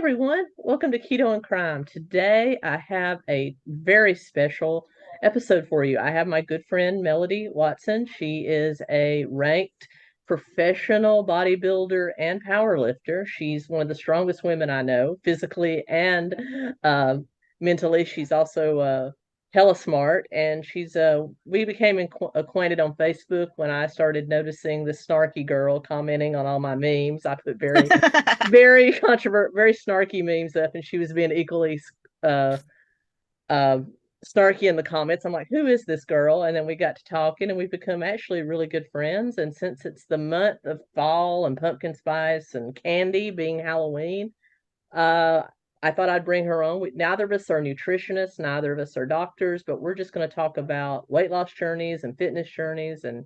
everyone. Welcome to Keto and Crime. Today I have a very special episode for you. I have my good friend Melody Watson. She is a ranked professional bodybuilder and powerlifter. She's one of the strongest women I know, physically and uh, mentally. She's also hella smart, and we became acquainted on Facebook when I started noticing this snarky girl commenting on all my memes. I put very controversial, very snarky memes up, and she was being equally uh, uh, snarky in the comments. I'm like, who is this girl? And then we got to talking, and we've become actually really good friends. And since it's the month of fall and pumpkin spice and candy being Halloween, uh, I thought I'd bring her on. Neither of us are nutritionists, neither of us are doctors, but we're just going to talk about weight loss journeys and fitness journeys and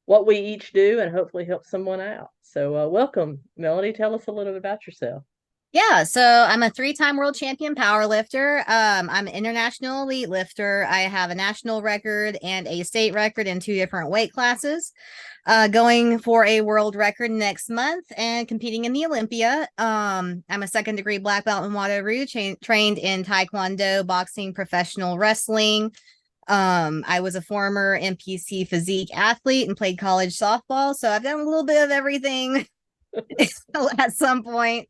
what we each do and hopefully help someone out. So, welcome, Melody. Tell us a little bit about yourself. Yeah, so I'm a three-time world champion powerlifter. I'm an international elite lifter. I have a national record and a state record in two different weight classes. Going for a world record next month and competing in the Olympia. I'm a second-degree black belt in 𝗬𝗪, trained in Taekwondo, boxing, professional wrestling. I was a former NPC physique athlete and played college softball, so I've done a little bit of everything at some point.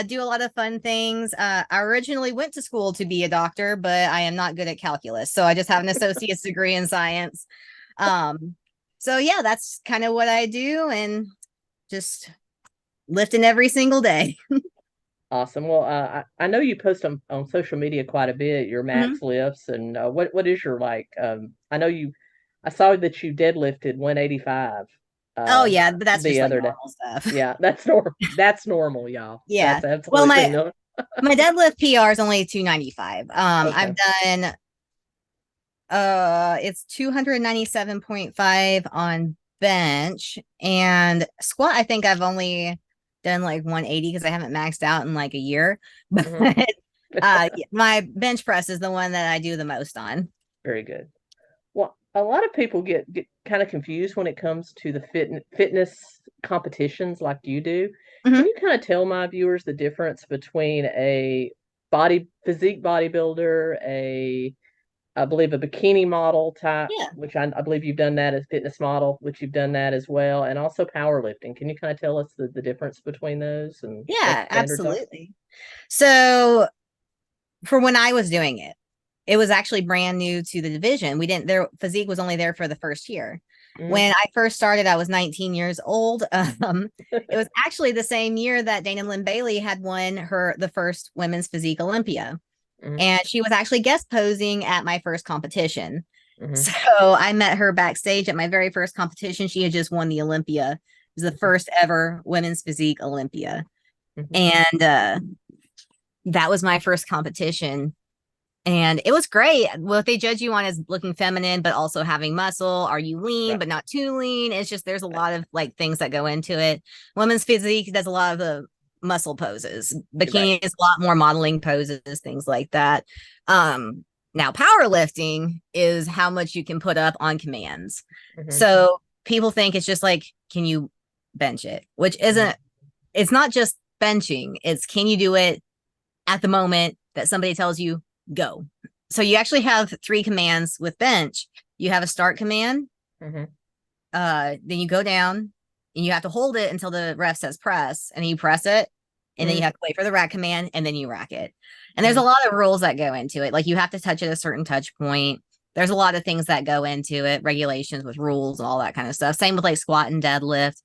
Do a lot of fun things. I originally went to school to be a doctor, but I am not good at calculus. So I just have an associate's degree in science. So yeah, that's kind of what I do, and just lifting every single day. Awesome. Well, I know you post on social media quite a bit, your max lifts, and what is your I saw that you deadlifted 185 Oh yeah, but that's just the like other day. normal stuff. Yeah, that's normal. That's normal, y'all. Yeah. That's Well, absolutely normal. my deadlift PR is only 295. Okay. I've done it's 297.5 on bench, and squat I think I've only done like 180 because I haven't maxed out in like a year. But my bench press is the one that I do the most on. Very good. Well, a lot of people get kind of confused when it comes to the fitness competitions like you do. Can you kind of tell my viewers the difference between a physique bodybuilder, I believe a bikini model type, Yeah. which I believe you've done that as fitness model, which you've done that as well, and also powerlifting. Can you kind of tell us the difference between those and what Yeah, the standards are? absolutely. So for when I was doing it, it was actually brand new to the division. Their physique was only there for the first year. When I first started, I was 19 years old. It was actually the same year that Dana Lynn Bailey had won the first women's physique Olympia. And she was actually guest posing at my first competition. So I met her backstage at my very first competition. She had just won the Olympia. It was the first ever women's physique Olympia. And that was my first competition. And it was great. What they judge you on is looking feminine, but also having muscle. Are you lean, but not too lean? It's just, there's a lot of like things that go into it. Women's physique does a lot of the muscle poses. Bikini is a lot more modeling poses, things like that. Now powerlifting is how much you can put up on commands. So people think it's just like, can you bench it? Which isn't, it's not just benching. It's, can you do it at the moment that somebody tells you go? So you actually have three commands with bench. You have a start command. Then you go down and you have to hold it until the ref says press, and you press it, and then you have to wait for the rack command, and then you rack it. And there's a lot of rules that go into it. Like you have to touch at a certain touch point. There's a lot of things that go into it, regulations with rules and all that kind of stuff. Same with like squat and deadlift,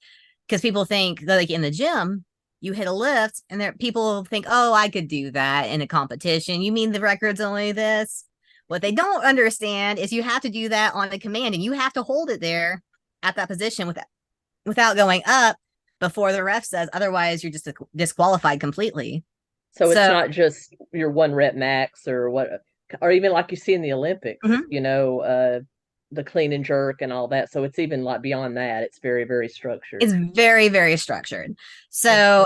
because people think that like in the gym, you hit a lift and there people think, oh, I could do that in a competition. You mean the record's only this? What they don't understand is you have to do that on a command, and you have to hold it there at that position without going up before the ref says, otherwise you're just disqualified completely. So it's not just your one rep max or what, or even like you see in the Olympics, the clean and jerk and all that. So it's even like beyond that. It's very, very structured. It's very, very structured. So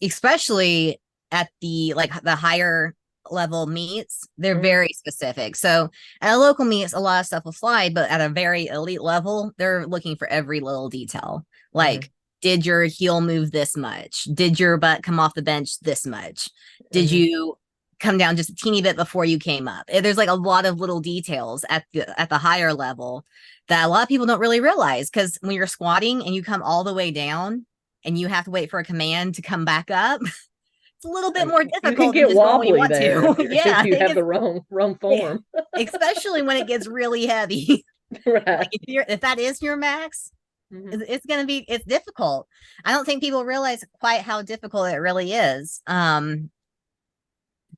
especially at the higher level meets, they're very specific. So at a local meets, a lot of stuff will fly, but at a very elite level, they're looking for every little detail. Like, did your heel move this much? Did your butt come off the bench this much? Did you come down just a teeny bit before you came up? There's like a lot of little details at the higher level that a lot of people don't really realize, because when you're squatting and you come all the way down and you have to wait for a command to come back up, it's a little bit more difficult. You can get wobbly there yeah, if you have the wrong form. Especially when it gets really heavy. Right. Like if that is your max, it's difficult. I don't think people realize quite how difficult it really is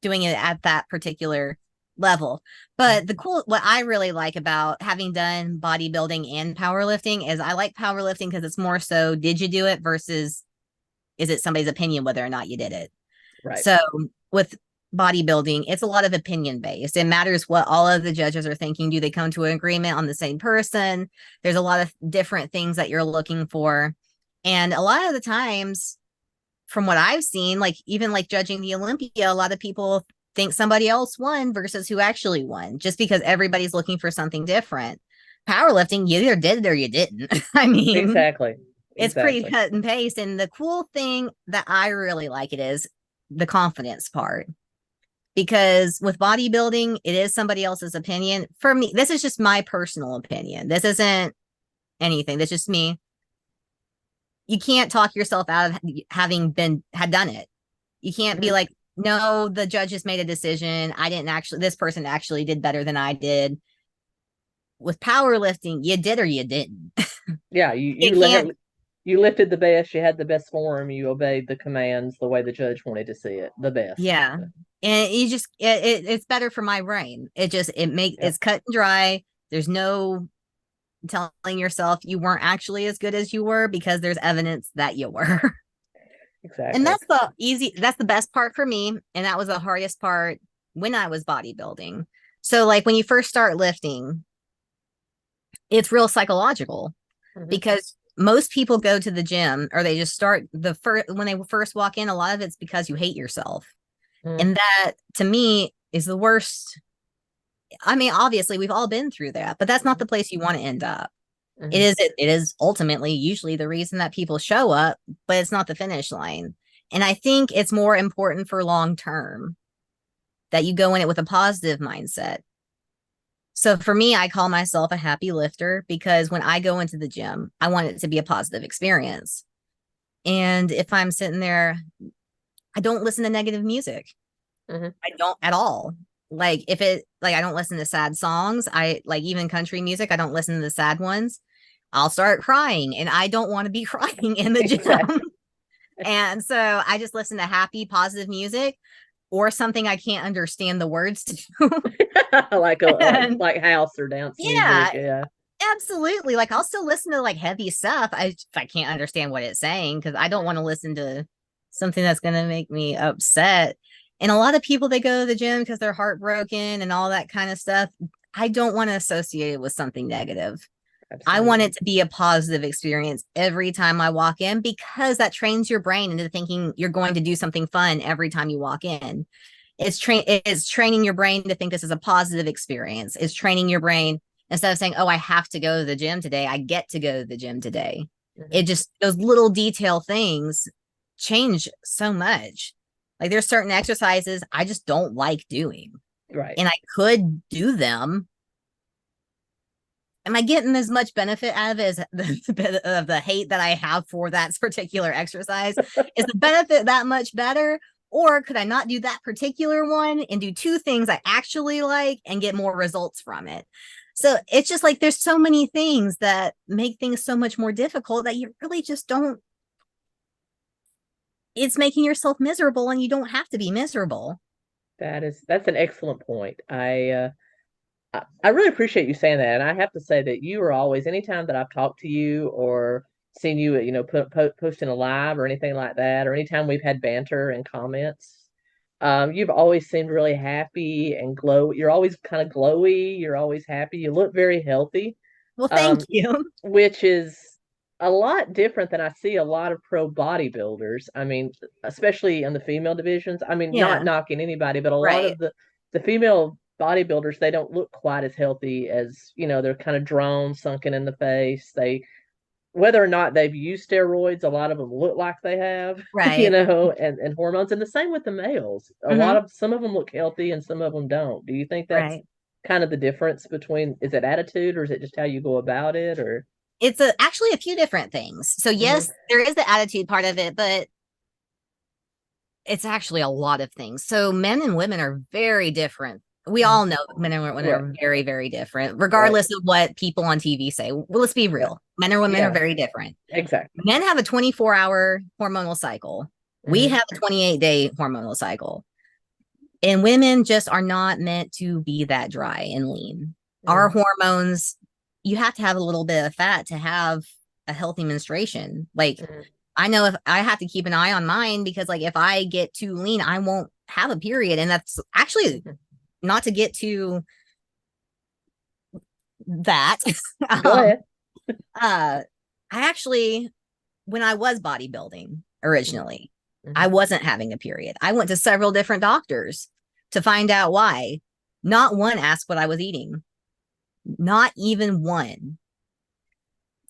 doing it at that particular level. But what I really like about having done bodybuilding and powerlifting is I like powerlifting because it's more so, did you do it versus is it somebody's opinion whether or not you did it? Right. So with bodybuilding, it's a lot of opinion based. It matters what all of the judges are thinking. Do they come to an agreement on the same person? There's a lot of different things that you're looking for. And a lot of the times, from what I've seen, like even like judging the Olympia, a lot of people think somebody else won versus who actually won, just because everybody's looking for something different. Powerlifting, you either did it or you didn't. I mean, exactly. It's pretty cut and paste. And the cool thing that I really like it is the confidence part. Because with bodybuilding, it is somebody else's opinion. For me, this is just my personal opinion. This isn't anything. That's just me. You can't talk yourself out of having had done it. You can't be like, no, the judges made a decision. This person actually did better than I did. With powerlifting, you did or you didn't. Yeah, you lifted the best, you had the best form, you obeyed the commands the way the judge wanted to see it, the best. Yeah. And you just it's better for my brain. It's cut and dry. There's no telling yourself you weren't actually as good as you were, because there's evidence that you were. Exactly. And that's the best part for me. And that was the hardest part when I was bodybuilding. So like when you first start lifting, it's real psychological, because most people go to the gym, or they just start when they first walk in, a lot of it's because you hate yourself. And that, to me, is the worst. I mean, obviously we've all been through that, but that's not the place you want to end up. It is ultimately usually the reason that people show up, but it's not the finish line. And I think it's more important for long term that you go in it with a positive mindset. So for me, I call myself a happy lifter, because when I go into the gym, I want it to be a positive experience. And if I'm sitting there, I don't listen to negative music. I don't at all. Like I don't listen to sad songs. I like even country music. I don't listen to the sad ones. I'll start crying, and I don't want to be crying in the gym. Exactly. And so I just listen to happy, positive music, or something I can't understand the words to. like house or dance music. Yeah. Absolutely. Like I'll still listen to like heavy stuff if I can't understand what it's saying, because I don't want to listen to something that's going to make me upset. And a lot of people, they go to the gym because they're heartbroken and all that kind of stuff. I don't want to associate it with something negative. Absolutely. I want it to be a positive experience every time I walk in, because that trains your brain into thinking you're going to do something fun every time you walk in. It's training your brain to think this is a positive experience. It's training your brain, instead of saying, oh, I have to go to the gym today, I get to go to the gym today. It just, those little detail things change so much. Like there's certain exercises I just don't like doing. Right. And I could do them. Am I getting as much benefit out of it as the hate that I have for that particular exercise? Is the benefit that much better? Or could I not do that particular one and do two things I actually like and get more results from it? So it's just like there's so many things that make things so much more difficult that you really just don't. It's making yourself miserable, and you don't have to be miserable. That's an excellent point. I really appreciate you saying that. And I have to say that you are always, anytime that I've talked to you or seen you, posting a live or anything like that, or anytime we've had banter and comments, you've always seemed really happy and glow. You're always kind of glowy. You're always happy. You look very healthy. Well, thank you. Which is a lot different than I see a lot of pro bodybuilders. I mean, especially in the female divisions. I mean, not knocking anybody, but a lot of the female bodybuilders, they don't look quite as healthy as, they're kind of drawn, sunken in the face. whether or not they've used steroids, a lot of them look like they have, Right. and hormones. And the same with the males. Hmm. Some of them look healthy and some of them don't. Do you think that's Right. kind of the difference between, is it attitude or is it just how you go about it, or? It's actually a few different things. So Hmm. yes, there is the attitude part of it, but it's actually a lot of things. So men and women are very different. We all know men and women Right. are very, very different, Right. regardless of what people on TV say. Well, let's be Yeah. real. Men and women are Yeah. very different. Exactly. Men have a 24-hour hormonal cycle. We Hmm. have a 28-day hormonal cycle. And women just are not meant to be that dry and lean. Our Hmm. hormones, you have to have a little bit of fat to have a healthy menstruation. Like, Hmm. I know if I have to keep an eye on mine because, like, if I get too lean, I won't have a period. And that's actually not to get to that. Go um, ahead. I actually, when I was bodybuilding originally, I Hmm. wasn't having a period. I went to several different doctors to find out why. Not one asked what I was eating, not even one.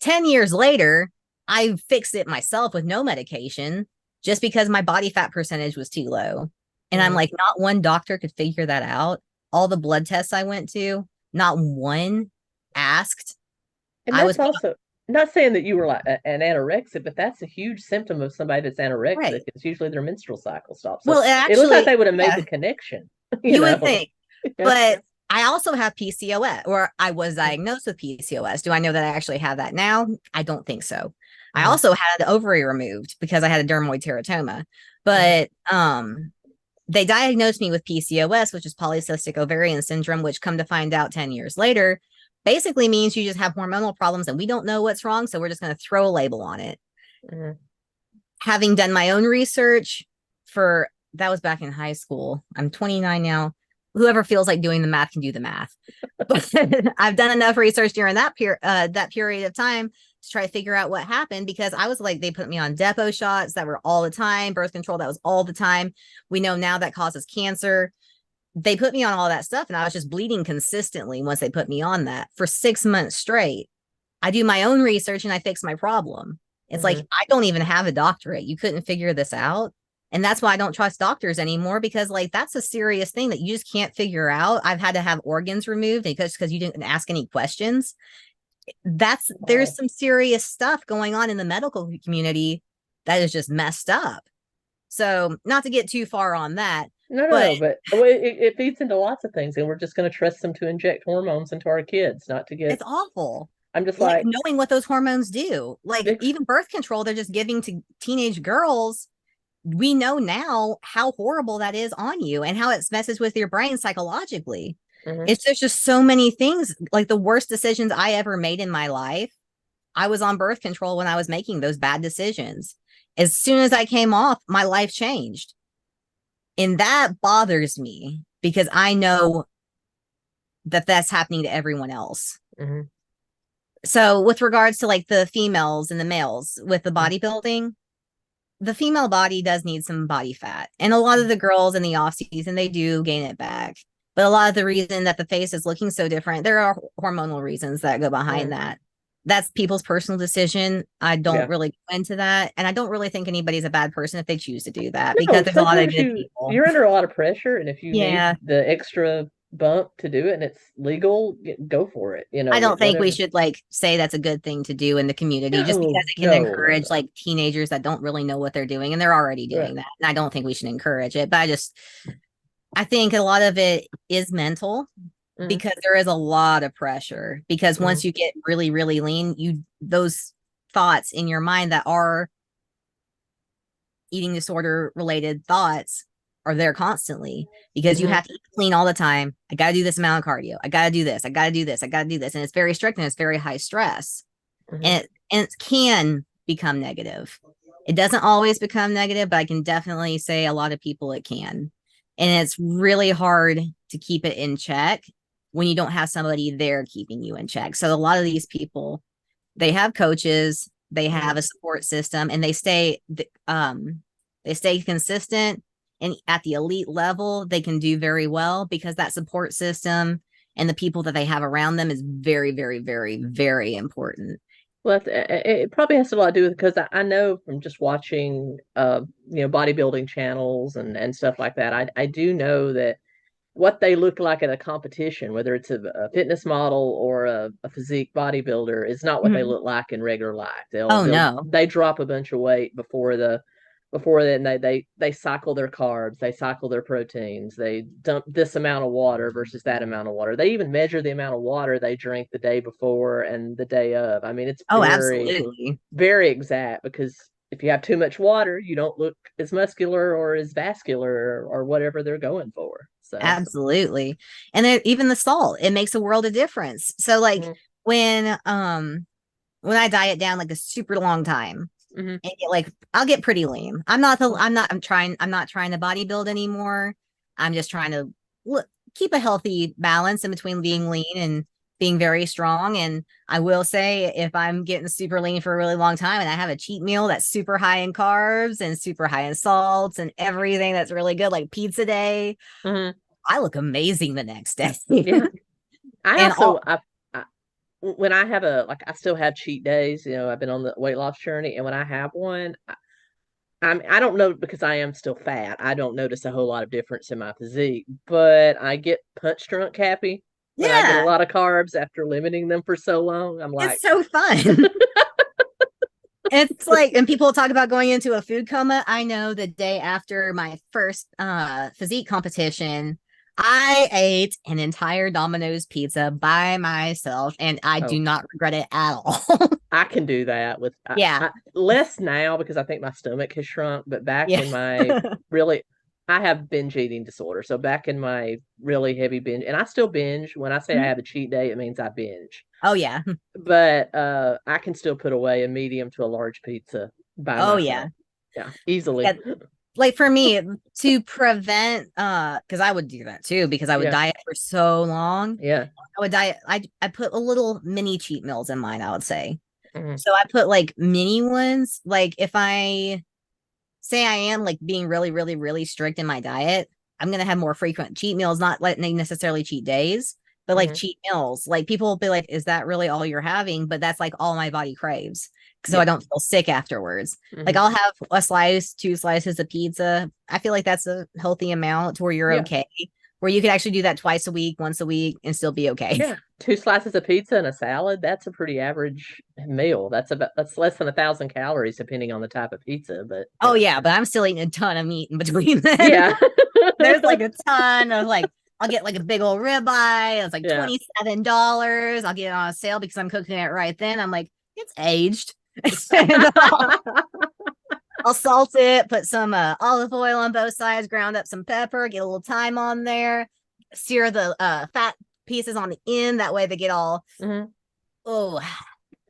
10 years later, I fixed it myself with no medication just because my body fat percentage was too low. And I'm Hmm. like, not one doctor could figure that out. All the blood tests I went to, not one asked. And I was that's also not saying that you were like an anorexic, but that's a huge symptom of somebody that's anorexic. right. It's usually their menstrual cycle stops. So Well, it it looks like actually, they would have made yeah, the connection, you you would know. think. But I also have PCOS, or I was diagnosed with PCOS. Do I know that I actually have that now? I don't think so. I Hmm. also had the ovary removed because I had a dermoid teratoma. Hmm. But they diagnosed me with PCOS, which is polycystic ovarian syndrome, which come to find out 10 years later, basically means you just have hormonal problems and we don't know what's wrong. So we're just going to throw a label on it. Hmm. Having done my own research for that was back in high school. I'm 29 now. Whoever feels like doing the math can do the math. But I've done enough research during that period of time to try to figure out what happened because I was like, they put me on depot shots that were all the time, birth control that was all the time. We know now that causes cancer. They put me on all that stuff, and I was just bleeding consistently once they put me on that for 6 months straight. I do my own research and I fix my problem. It's like, Hmm. I don't even have a doctorate. You couldn't figure this out. And that's why I don't trust doctors anymore because, like, that's a serious thing that you just can't figure out. I've had to have organs removed because you didn't ask any questions. There's Wow. some serious stuff going on in the medical community that is just messed up. So, not to get too far on that, No, no, but no. But well, it feeds into lots of things, and we're just going to trust them to inject hormones into our kids, not to get. it's awful. I'm just Like, like, knowing what those hormones do, like ex- even birth control, they're just giving to teenage girls. We know now how horrible that is on you and how it messes with your brain psychologically. mhm. It's just so many things. Like, the worst decisions I ever made in my life, I was on birth control when I was making those bad decisions. As soon as I came off, my life changed. And that bothers me because I know that that's happening to everyone else. Mhm. So, with regards to like the females and the males with the Mhm. bodybuilding, the female body does need some body fat. And a lot of the girls in the off season, they do gain it back. But a lot of the reason that the face is looking so different, there are hormonal reasons that go behind Mhm. that. That's people's personal decision. I don't Yeah. really go into that. And I don't really think anybody's a bad person if they choose to do that because No, there's a lot of sometimes good people. you're under a lot of pressure, and if you Yeah. need the extra bump to do it and it's legal, go for it. I don't think we Whatever. should like say that's a good thing to do in the community just because No, it can no, no, encourage no. like teenagers that don't really know what they're doing and they're already Right. doing that. And I don't think we should encourage it. But I think a lot of it is mental Mhm. because there is a lot of pressure. Because once Mhm. you get really, really lean, those thoughts in your mind that are eating disorder related thoughts are there constantly because you Mhm. have to eat clean all the time. I got to do this amount of cardio. I got to do this. I got to do this. I got to do this. And it's very strict and it's very high stress. Mhm. And it can become negative. It doesn't always become negative, but I can definitely say a lot of people it can. And it's really hard to keep it in check when you don't have somebody there keeping you in check. So a lot of these people, they have coaches, they Mhm. have a support system, and they stay consistent and at the elite level, they can do very well because that support system and the people that they have around them is very, very, very, very important. Well, it probably has a lot to do with because I know from just watching, bodybuilding channels and stuff like that. I do know that what they look like at a competition, whether it's a fitness model or a physique bodybuilder, is not what they Mhm. look like in regular life. Oh no. They drop a bunch of weight before then they cycle their carbs, they cycle their proteins, they dump this amount of water versus that amount of water. They even measure the amount of water they drink the day before and the day of. I mean, it's Oh, very, absolutely. very exact because if you have too much water, you don't look as muscular or as vascular or whatever they're going for. So, Absolutely. And then even the salt, it makes a world of difference. So like mm-hmm, when when I diet down like a super long time mm-hmm, and get like I'll get pretty lean. I'm not trying to bodybuild anymore. I'm just trying to keep a healthy balance in between being lean and being very strong. And I will say if I'm getting super lean for a really long time and I have a cheat meal that's super high in carbs and super high in salts and everything that's really good, like pizza day, mm-hmm. I look amazing the next day. Yeah. I And also all I when I have I still have cheat days. I've been on the weight loss journey, and when I have one, I don't know because I am still fat. I don't notice a whole lot of difference in my physique, but I get punch drunk happy when I get a yeah, lot of carbs after limiting them for so long. I'm like, it's so fun. It's like, and people talk about going into a food coma. I know the day after my first physique competition, I ate an entire Domino's pizza by myself, and I do oh, not regret it at all. I can do that with Yeah, less now because I think my stomach has shrunk, but back yeah. in my really, I have binge eating disorder. So back in my really heavy binge, and I still binge. When I say I Mhm. have a cheat day, it means I binge. Oh yeah. But I can still put away a medium to a large pizza by Oh yeah. myself. Yeah, easily. Yeah. Like for me, to prevent because I would do that too, because I would Yeah, diet for so long. yeah. I would diet, I put a little mini cheat meals in mine, I would say. Mhm. So I put like mini ones. Like if I say I am like being really, really, really strict in my diet, I'm gonna have more frequent cheat meals, not like necessarily cheat days, but like Mhm. cheat meals. Like people will be like, "Is that really all you're having?" But that's like all my body craves, so I Yeah. don't feel sick afterwards. Like Mhm. I'll have a slice, two slices of pizza. I feel like that's a healthy amount to where you're Yeah. okay, where you could actually do that twice a week, once a week, and still be okay. Yeah. Two slices of pizza and a salad, that's a pretty average meal. That's less than 1,000 calories depending on the type of pizza, but Oh yeah, but I'm still eating a ton of meat in between then. yeah. There's like a ton of like I'll get like a big old ribeye. It's like Yeah. $27. I'll get it on a sale because I'm cooking it right then. I'm like, it's aged. I'll salt it, put some olive oil on both sides, ground up some pepper, get a little thyme on there, sear the fat pieces on the end. That way they get all, Mhm. oh,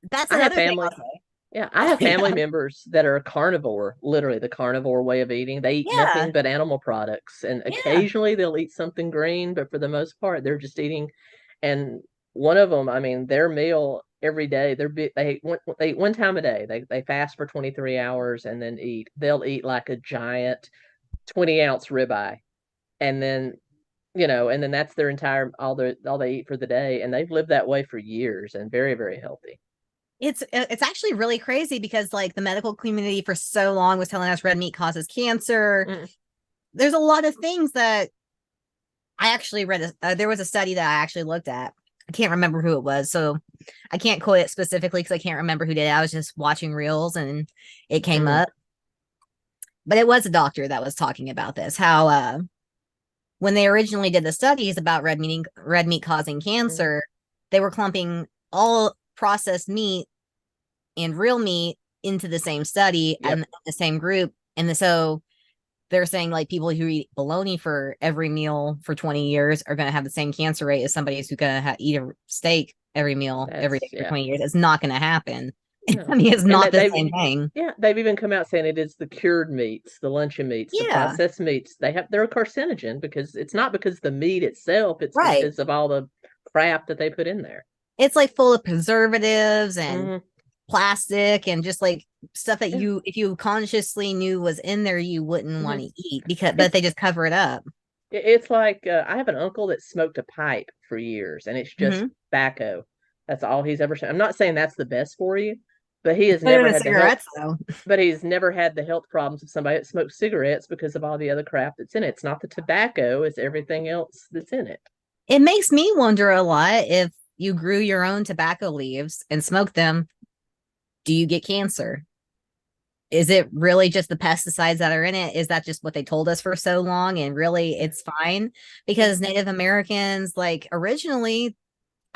that's I have another thing I'll family. say. Yeah, I Oh, have family yeah. members that are carnivore, literally the carnivore way of eating. They eat Yeah. nothing but animal products, and Yeah. occasionally they'll eat something green, but for the most part, they're just eating. And one of them, I mean, their meal every day, they eat one time a day. They fast for 23 hours and then eat. They'll eat like a giant 20-ounce ribeye, and then and then that's their entire all they eat for the day, and they've lived that way for years and very, very healthy. It's actually really crazy because like the medical community for so long was telling us red meat causes cancer. Mm, There's a lot of things that I actually read. There was a study that I actually looked at. I can't remember who it was, so I can't quote it specifically because I can't remember who did it. I was just watching reels and it came mm, up, but it was a doctor that was talking about this. How when they originally did the studies about red meat causing mm. cancer, they were clumping all processed meat and real meat into the same study Yep. and the same group. And so they're saying like people who eat bologna for every meal for 20 years are going to have the same cancer rate as somebody who's going to eat a steak every meal every day for Yeah. 20 years. It's not going to happen. I No. mean, it's And not that the same thing. they've even come out saying it is the cured meats, the luncheon meats, the Yeah, processed meats. They're a carcinogen because it's not because the meat itself, it's right. because of all the crap that they put in there. It's like full of preservatives and Hmm. plastic and just like stuff that Yeah. you, if you consciously knew was in there, you wouldn't Hmm. want to eat because, but It's they just cover it up. it's like I have an uncle that smoked a pipe for years, and it's just Hmm. tobacco. That's all he's ever said. I'm not saying that's the best for you, but he has Better never than had the health. cigarettes, though. But he's never had the health problems of somebody that smokes cigarettes because of all the other crap that's in it. It's not the tobacco; it's everything else that's in it. It makes me wonder a lot, if you grew your own tobacco leaves and smoked them, do you get cancer? Is it really just the pesticides that are in it? Is that just what they told us for so long? And really, it's fine? Because Native Americans, like, originally,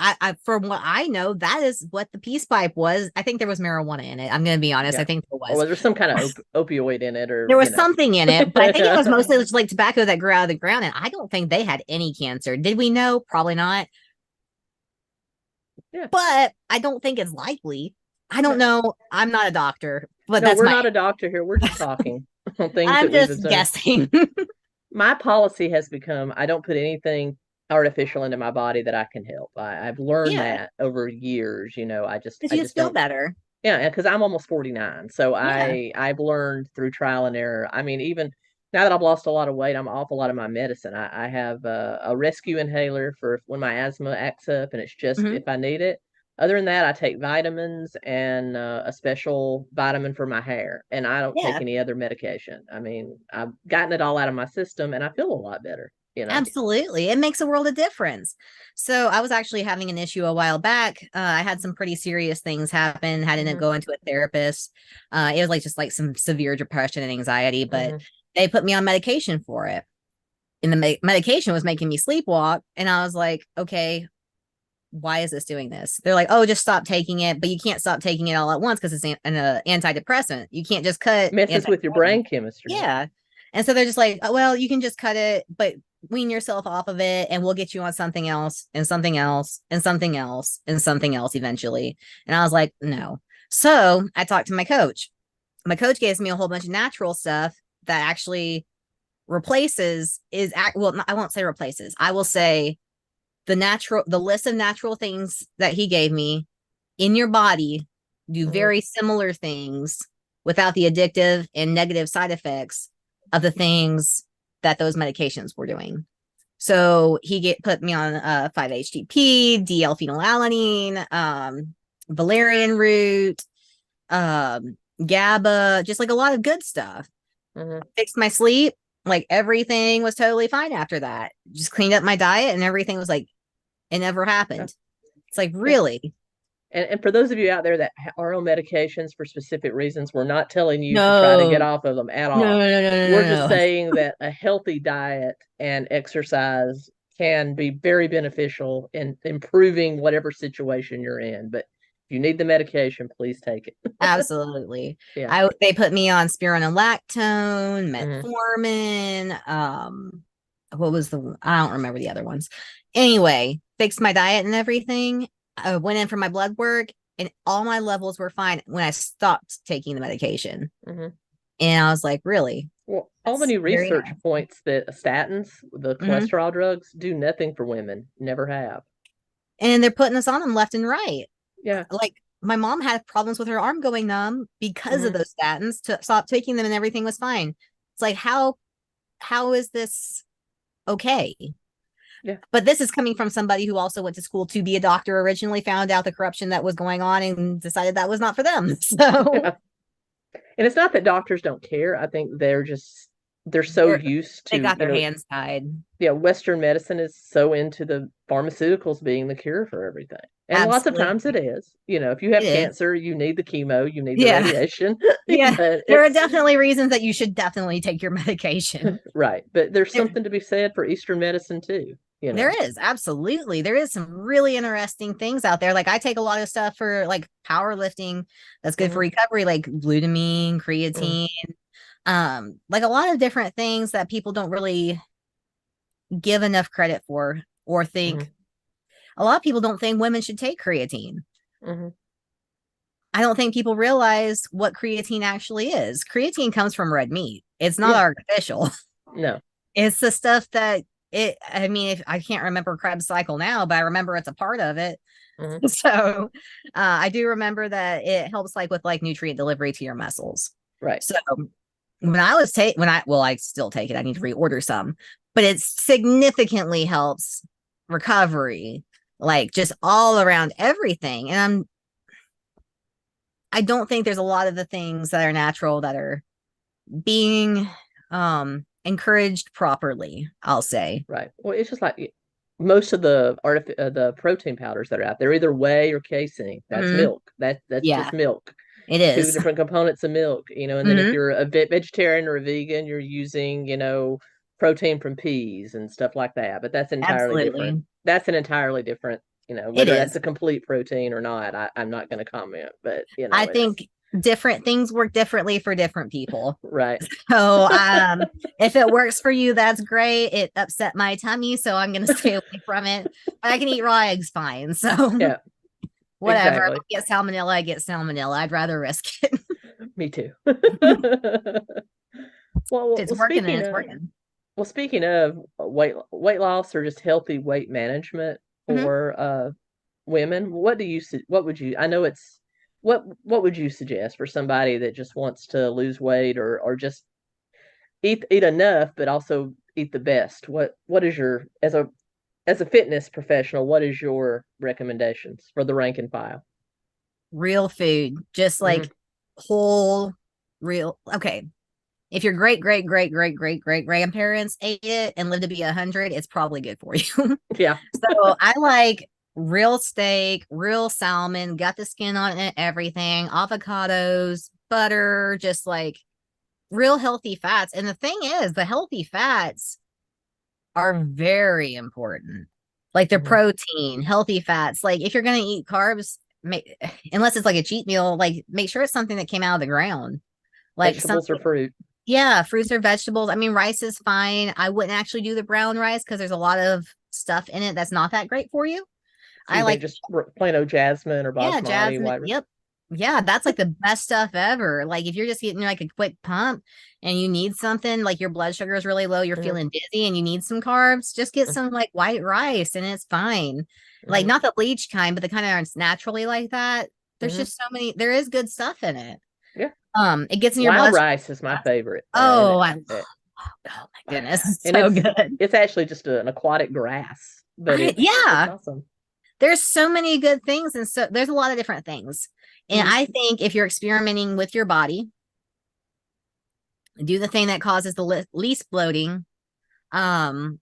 I from what I know, that is what the peace pipe was. I think there was marijuana in it. I'm going to be honest. Yeah. I think there Or was. was there some kind of opioid in it, or There was something in it, but I think it was Yeah. mostly just like tobacco that grew out of the ground. And I don't think they had any cancer. Did we know? Probably not. Yeah. But I don't think it's likely. I don't know. I'm not a doctor, but No, that's we're not a doctor here. We're just talking on things I'm that we've just observed. guessing. My policy has become I don't put anything artificial into my body that I can help. I've learned Yeah. that over years. I Because I you just just feel don't. better. Yeah, because I'm almost 49, so Yeah. I've learned through trial and error. I mean, even now that I've lost a lot of weight, I'm off a lot of my medicine. I have a rescue inhaler for when my asthma acts up, and it's just Mhm. if I need it. Other than that, I take vitamins and a special vitamin for my hair, and I don't take Yeah. any other medication. I mean, I've gotten it all out of my system, and I feel a lot better. Absolutely. It makes a world of difference. So I was actually having an issue a while back. I had some pretty serious things happen, had to Hmm. go into a therapist. It was like just like some severe depression and anxiety, but Hmm. they put me on medication for it. And the medication was making me sleepwalk. And I was like, okay, why is this doing this? They're like, oh, just stop taking it, but you can't stop taking it all at once because it's an antidepressant. You can't just cut Messes with your antidepressant. brain chemistry. Yeah. And so they're just like, oh, well, you can just cut it, but wean yourself off of it and we'll get you on something else and something else and something else and something else eventually. And I was like, no. So I talked to my coach. My coach gives me a whole bunch of natural stuff that actually replaces well, I won't say replaces. I will say the list of natural things that he gave me in your body do very similar things without the addictive and negative side effects of the things that those medications were doing. So he put me on 5-HTP, DL-phenylalanine, valerian root, GABA, just like a lot of good stuff. Fixed my sleep. Like everything was totally fine after that. Just cleaned up my diet and everything was like, it never happened. It's like, really? And for those of you out there that are on medications for specific reasons, we're not telling you to try to get No, off of them at no, all. no, no, no, We're no, just no. saying that a healthy diet and exercise can be very beneficial in improving whatever situation you're in. But if you need the medication, please take it. Absolutely. Yeah. They put me on spironolactone, Mhm. metformin, what was I don't remember the other ones. Anyway, fixed my diet and everything. I went in for my blood work and all my levels were fine when I stopped taking the medication. Mhm. And I was like, really? Well, all the That's new very research nice. points that statins, the Mhm. cholesterol drugs, do nothing for women. Never have. And they're putting us on them left and right. Yeah. Like my mom had problems with her arm going numb because of Mhm. those statins, to stop taking them and everything was fine. It's like, how is this okay? Yeah. But this is coming from somebody who also went to school to be a doctor, originally found out the corruption that was going on and decided that was not for them. So Yeah. And it's not that doctors don't care. I think they're so used they to, got their hands tied. Western medicine is so into the pharmaceuticals being the cure for everything. And lots of times it Absolutely. is. If you have It is. cancer, you need the chemo, you need the Yeah. radiation. Yeah. But There are it's definitely reasons that you should definitely take your medication. right. But there's There, something to be said for Eastern medicine too. there is, absolutely. There is some really interesting things out there. Like I take a lot of stuff for like powerlifting that's good for Mhm. recovery, like glutamine, creatine, like a lot of different things that people don't really give enough credit for, or think. Mhm. A lot of people don't think women should take creatine. Mhm. I don't think people realize what creatine actually is. Creatine comes from red meat. It's not Yeah. artificial. No. It's the stuff that I mean, if I can't remember Krebs cycle now, but I remember it's a part of it. Mhm. So I do remember that it helps like with like nutrient delivery to your muscles. Right. So I still take it. I need to reorder some, but it significantly helps recovery, like just all around everything. And I don't think there's a lot of the things that are natural that are being encouraged properly, I'll say. Right. Well, it's just like most of the protein powders that are out there, either whey or casein. That's Mhm. milk. That's Yeah, just milk. it Two is. different components of milk, and then if Hmm. you're a vegetarian or a vegan, you're using, protein from peas and stuff like that. But that's entirely different. Absolutely. That's an entirely different, It whether that's is. a complete protein or not, I'm not going to comment, but I it's think different things work differently for different people. right. So if it works for you, that's great. It upset my tummy, so I'm gonna stay away from it. But I can eat raw eggs fine. So Yeah, whatever. If exactly. I get salmonella, I get salmonella. I'd rather risk it. Me too. If Well, it's working, then it's working. speaking of weight loss or just healthy weight management Hmm. for women, what would you, I know it's, what would you suggest for somebody that just wants to lose weight or just eat enough but also eat the best? What is your, as a fitness professional, what is your recommendations for the rank and file? Real food, just Hmm. like whole, real. Okay. If your great grandparents ate it and lived to be 100, it's probably good for you. Yeah. So I like real steak, real salmon, got the skin on it and everything, avocados, butter, just like real healthy fats. And the thing is, the healthy fats are very important. Like the Hmm. protein, healthy fats. Like if you're going to eat carbs, unless it's like a cheat meal, like make sure it's something that came out of the ground. Like Vegetables or something, fruit? yeah, fruits or vegetables. I mean, rice is fine. I wouldn't actually do the brown rice because there's a lot of stuff in it that's not that great for you. So I you think like, just plain old jasmine or yeah, basmati, jasmine. white? Yep. Yeah, that's like the best stuff ever. Like if you're just getting like a quick pump and you need something, like your blood sugar is really low, you're Hmm. feeling dizzy and you need some carbs, just get some like white rice and it's fine. Like Hmm. not the bleach kind, but the kind that's naturally like that. There's Hmm. just so many, there is good stuff in it. Yeah. It gets in your Wild blood. rice is my favorite, Oh, uh, oh my goodness, it's and so good. it's actually just an aquatic grass, but it's Yeah, awesome. there's so many good things, and so there's a lot of different things. And Hmm. I think if you're experimenting with your body, do the thing that causes the least bloating. Um,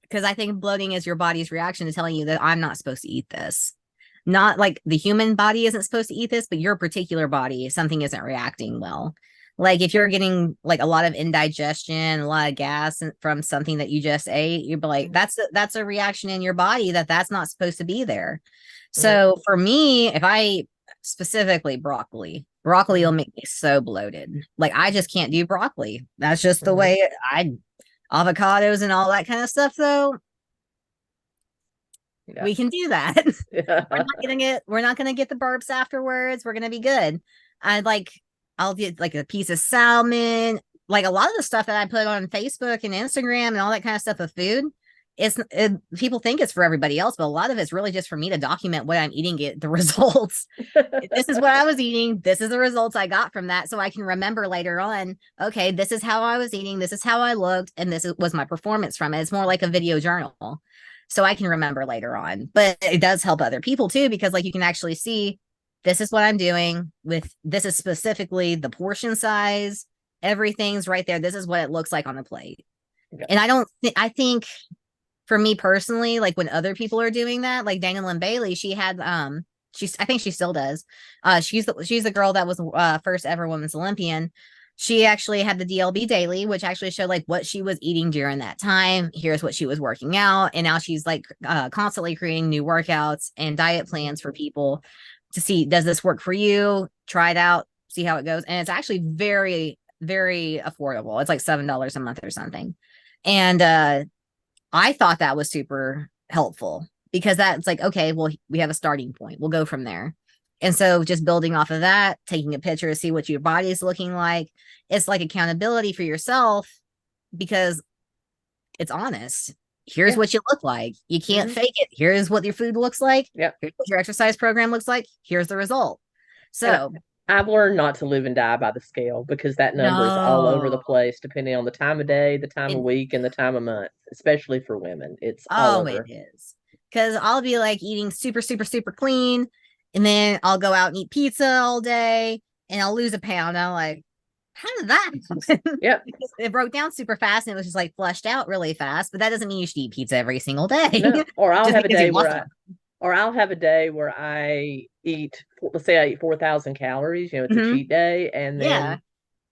because I think bloating is your body's reaction to telling you that I'm not supposed to eat this. Not like the human body isn't supposed to eat this, but your particular body, something isn't reacting well. Like if you're getting like a lot of indigestion, a lot of gas from something that you just ate, you'd be like, that's a reaction in your body that's not supposed to be there. Hmm. So for me, if I specifically broccoli will Hmm. make me so bloated. Like I just can't do broccoli. That's just the Hmm. way I avocados and all that kind of stuff though, Yeah. we can do that. Yeah. We're not gonna get the burps afterwards. We're gonna be good. I like I'll get like a piece of salmon, like a lot of the stuff that I put on Facebook and Instagram and all that kind of stuff of food. People think it's for everybody else, but a lot of it's really just for me to document what I'm eating, get the results. This is what I was eating. This is the results I got from that. So I can remember later on, okay, this is how I was eating. This is how I looked. And was my performance from it. It's more like a video journal. So I can remember later on. But it does help other people too, because like you can actually see this is what I'm doing with this is specifically the portion size. Everything's right there. This is what it looks like on the plate. Yeah. And I think for me personally, like when other people are doing that, like Daniel and Bailey, she had I think she still does. She's the girl that was first ever women's Olympian. She actually had the DLB daily, which actually showed like what she was eating during that time. Here's what she was working out, and now she's like constantly creating new workouts and diet plans for people to see, does this work for you? Try it out, see how it goes, and it's actually very very affordable. It's like $7 a month or something, and I thought that was super helpful because that's like, okay, well, we have a starting point. We'll go from there. And so just building off of that, taking a picture to see what your body is looking like. It's like accountability for yourself because it's honest. Here's Yeah. what you look like. You can't Hmm. fake it. Here's what your food looks like. Yeah. Here's what your exercise program looks like. Here's the result. And So, I've learned not to live and die by the scale because that number is all over the no, place, depending on the time of day, the time of it, week, and the time of month, especially for women. It's all oh, it over. is. because I'll be like eating super, super, super clean. And then I'll go out and eat pizza all day and I'll lose a pound. I'm like, how did that happen? Yep. It broke down super fast and it was just like flushed out really fast. But that doesn't mean you should eat pizza every single day. No. Or I'll just have a because day you want where I eat, let's say I eat 4,000 calories, it's a Mhm. cheat day. And Yeah. then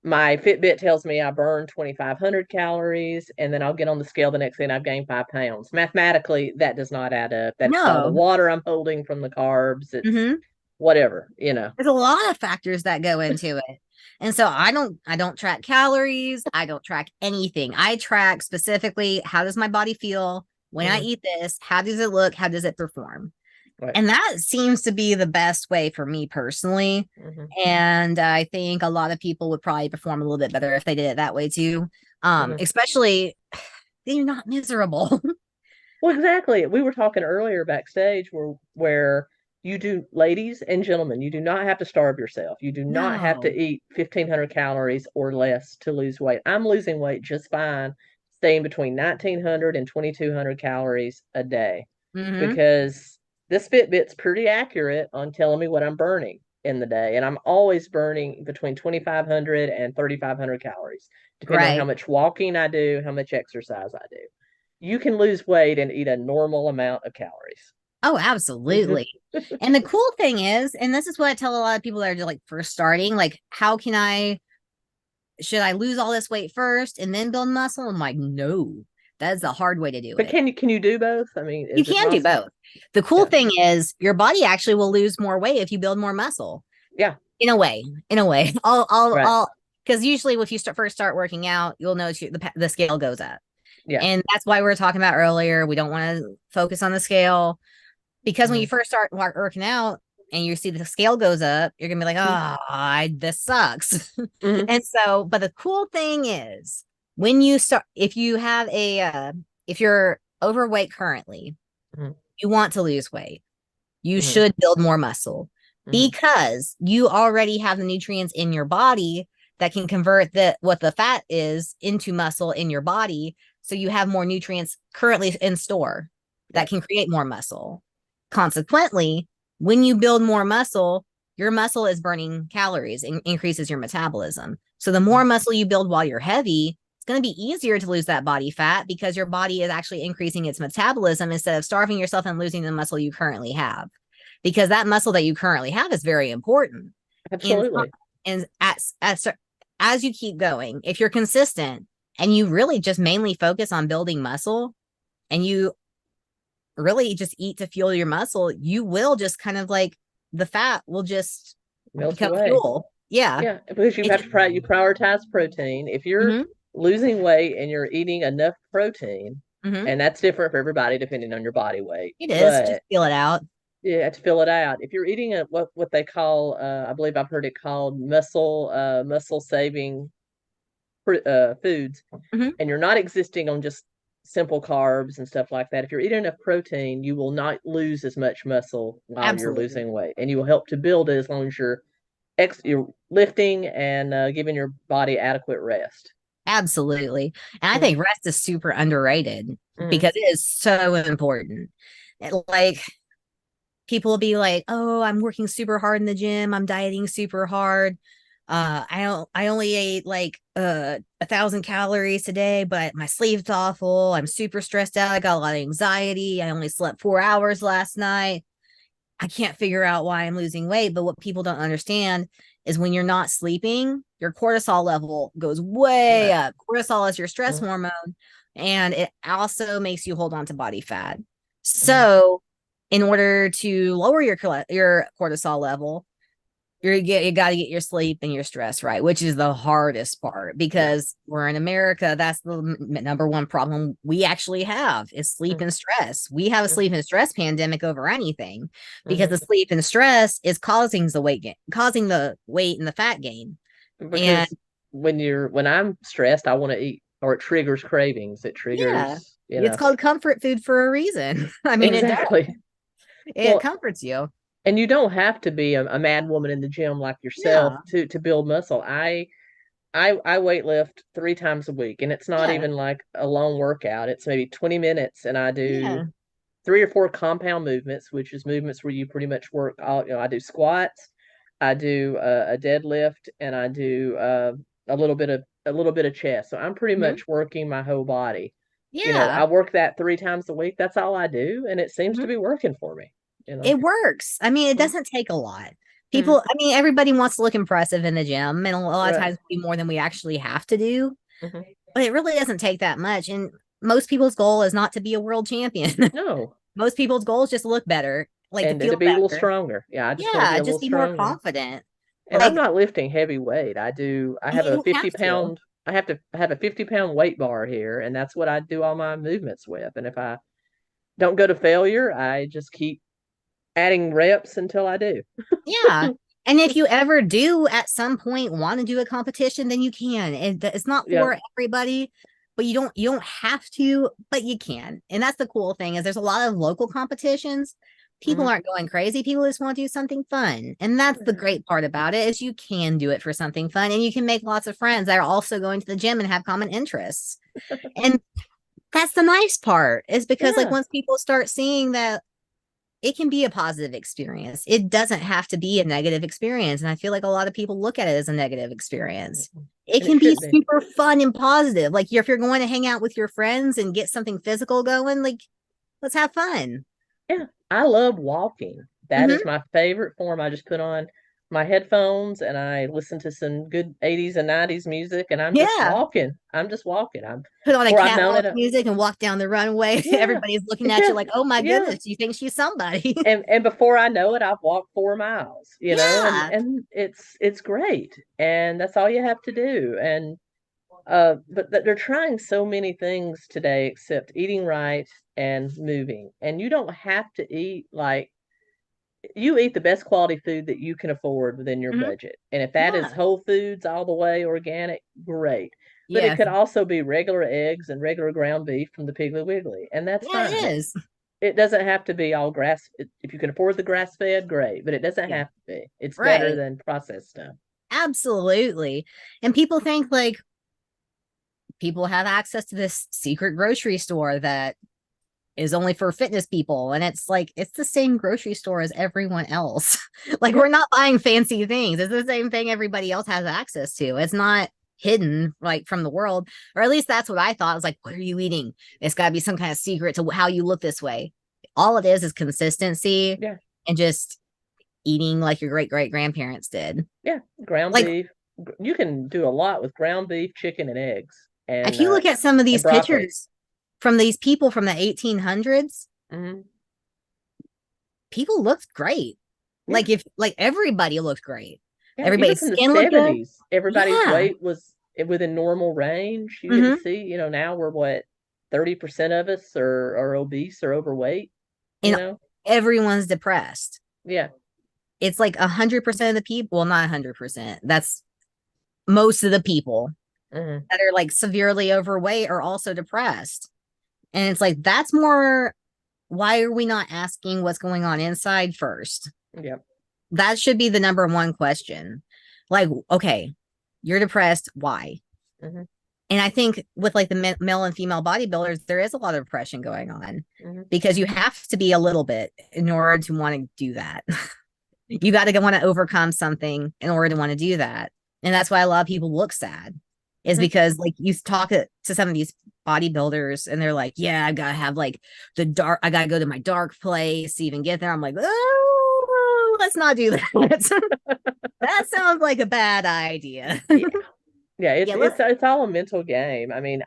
my Fitbit tells me I burn 2,500 calories, and then I'll get on the scale the next day and I've gained 5 pounds. Mathematically, that does not add up. That's all the No. water I'm holding from the carbs. It's Hmm. whatever. There's a lot of factors that go into it. And so I don't track calories. I don't track anything. I track specifically how does my body feel when I Mhm. eat this? How does it look? How does it perform? Right. And that seems to be the best way for me personally. Mhm. And I think a lot of people would probably perform a little bit better if they did it that way too. Mhm. Especially then you're not miserable. Well, exactly. We were talking earlier backstage where you do, ladies and gentlemen, you do not have to starve yourself. You do not have to No. eat 1,500 calories or less to lose weight. I'm losing weight just fine, staying between 1,900 and 2,200 calories a day, Hmm. because this Fitbit's pretty accurate on telling me what I'm burning in the day. And I'm always burning between 2,500 and 3,500 calories, depending on how Right. much walking I do, how much exercise I do. You can lose weight and eat a normal amount of calories. Oh, absolutely. And the cool thing is, and this is what I tell a lot of people that are just like first starting, like, should I lose all this weight first and then build muscle? I'm like, no, that's the hard way to do But it. can you do both? I mean, You is it can do possible? both. The cool Yeah. thing is your body actually will lose more weight if you build more muscle. Yeah. In a way, Right. because usually if you first start working out, you'll notice the scale goes up. Yeah. And that's why we were talking about earlier. We don't want to focus on the scale because when you Mhm. first start working out and you see the scale goes up, you're gonna be like, oh, this sucks. Mhm. And so, but the cool thing is when you start, if you're overweight currently, Mhm. you want to lose weight, you Mhm. should build more muscle Mhm. because you already have the nutrients in your body that can convert what the fat is into muscle in your body. So you have more nutrients currently in store that Right. can create more muscle. Consequently, when you build more muscle, your muscle is burning calories and increases your metabolism. So the more Mhm. muscle you build while you're heavy, it's going to be easier to lose that body fat because your body is actually increasing its metabolism instead of starving yourself and losing the muscle you currently have. Because that muscle that you currently have is very important. And Absolutely. as you keep going, if you're consistent and you really just mainly focus on building muscle and you really just eat to fuel your muscle, you will just kind of like the fat will just Melt become away. fuel. Yeah. Yeah, because It just, you prioritize protein. If you're mm-hmm, losing weight and you're eating enough protein, mm-hmm. and that's different for everybody depending on your body weight, It is. Just but feel it out. yeah, to fill it out. If you're eating what they call, I believe I've heard it called muscle saving foods, Mm-hmm. and you're not existing on just simple carbs and stuff like that. If you're eating enough protein, you will not lose as much muscle while you're Absolutely. losing weight, and you will help to build it as long as you're lifting and giving your body adequate rest. Absolutely. And I Mm-hmm. think rest is super underrated Mm-hmm. because it is so important. Like people will be like, "Oh, I'm working super hard in the gym. I'm dieting super hard. I only ate like 1,000 calories today, but my sleep's awful. I'm super stressed out. I got a lot of anxiety. I only slept 4 hours last night. I can't figure out why I'm losing weight." But what people don't understand is when you're not sleeping, your cortisol level goes way Right. up. Cortisol is your stress Mm-hmm. hormone, and it also makes you hold on to body fat. Mm-hmm. So, in order to lower your cortisol level, you got to get your sleep and your stress right, which is the hardest part Yeah. because we're in America. That's the number one problem we actually have is sleep and stress. We have a Mm-hmm. sleep and stress pandemic over anything because Mm-hmm. the sleep and stress is causing the weight and the fat gain. And Because when I'm stressed, I want to eat, or it triggers cravings. It yeah, triggers, it's called comfort food for a reason. I mean, it does. exactly. It Well, comforts you. and you don't have to be a mad woman in the gym like yourself Yeah. to build muscle. I weightlift 3 times a week, and it's not Yeah. even like a long workout. It's maybe 20 minutes, and I do Yeah. 3 or 4 compound movements, which is movements where you pretty much work all, I do squats, I do a deadlift, and I do a little bit of chest. So I'm pretty Mhm. much working my whole body. Yeah. I work that 3 times a week. That's all I do, and it seems to Mhm. be working for me. It works. I mean, it Mhm. doesn't take a lot. Mhm. People, I mean, everybody wants to look impressive in the gym, and a lot of Right. times we do more than we actually have to do. Mhm. But it really doesn't take that much. And most people's goal is not to be a world champion. No, Most people's goal is just to look better, like to and feel to be a little better. stronger. Yeah, I just want to be Yeah, a little just be more stronger. confident. And I'm Like not lifting heavy weight. I you have a don't 50 have to. pound, I have a 50-pound weight bar here, and that's what I do all my movements with. And if I don't go to failure, I just keep adding reps until I do. Yeah. And if you ever do at some point want to do a competition, then you can. It's not Yeah. for everybody, but you don't have to, but you can. And that's the cool thing is there's a lot of local competitions. People Mhm. aren't going crazy. People just want to do something fun. And that's the great part about it is you can do it for something fun and you can make lots of friends that are also going to the gym and have common interests. And that's the nice part is because like Yeah. once people start seeing that it can be a positive experience. It doesn't have to be a negative experience. And I feel like a lot of people look at it as a negative experience. It And it can be should be. super fun and positive. Like if you're going to hang out with your friends and get something physical going, like let's have fun. Yeah, I love walking. That Mm-hmm. is my favorite form. I just put on my headphones and I listen to some good 80s and 90s music and I'm just Yeah. walking. I'm just walking. Put on a Or I've known catwalk it. music and walk down the runway. Yeah. Everybody's looking at you Yeah. like, oh my Yeah. goodness, you think she's somebody. And before I know it, I've walked 4 miles, Yeah. and it's great. And that's all you have to do. And but they're trying so many things today except eating right and moving. And you don't have to eat like you eat the best quality food that you can afford within your Mhm. budget. And if that is Yeah. whole foods all the way organic, great. But it Yeah. could also be regular eggs and regular ground beef from the Piggly Wiggly, and that's Yeah, fine. it is. It doesn't have to be all grass. If you can afford the grass fed, great, but it doesn't Yeah. have to be. It's better Right. than processed stuff. Absolutely. And people think like people have access to this secret grocery store that is only for fitness people. And it's like, it's the same grocery store as everyone else. Like, Yeah. we're not buying fancy things. It's the same thing everybody else has access to. It's not hidden like from the world, or at least that's what I thought. I was like, what are you eating? It's got to be some kind of secret to how you look this way. All it is consistency Yeah. and just eating like your great great grandparents did. Yeah. Ground Like, beef. You can do a lot with ground beef, chicken, and eggs, if you look at some of and these broccoli. pictures from these people from the 1800s, Mm-hmm. people looked great. Yeah. Like if like everybody looked great. Yeah. Even Everybody's from the skin looked good. 70s, everybody's Yeah. weight was within normal range. You didn't Mm-hmm. see, now we're what, 30% of us are obese or overweight, you And know? everyone's depressed. Yeah. It's like 100% of the people. Well, not 100%. That's most of the people Mm-hmm. that are like severely overweight are also depressed. And it's like that's more. Why are we not asking what's going on inside first? Yeah. That should be the number one question. Like, okay, you're depressed. Why? Mm-hmm. And I think with like the male and female bodybuilders, there is a lot of depression going on Mm-hmm. because you have to be a little bit in order to want to do that. You got to want to overcome something in order to want to do that. And that's why a lot of people look sad is Mm-hmm. because like you talk to some of these bodybuilders and they're like, yeah, I gotta have like I gotta go to my dark place to even get there. I'm like, oh, let's not do that. That sounds like a bad idea. Yeah. Yeah, Yeah, it's all a mental game. I mean,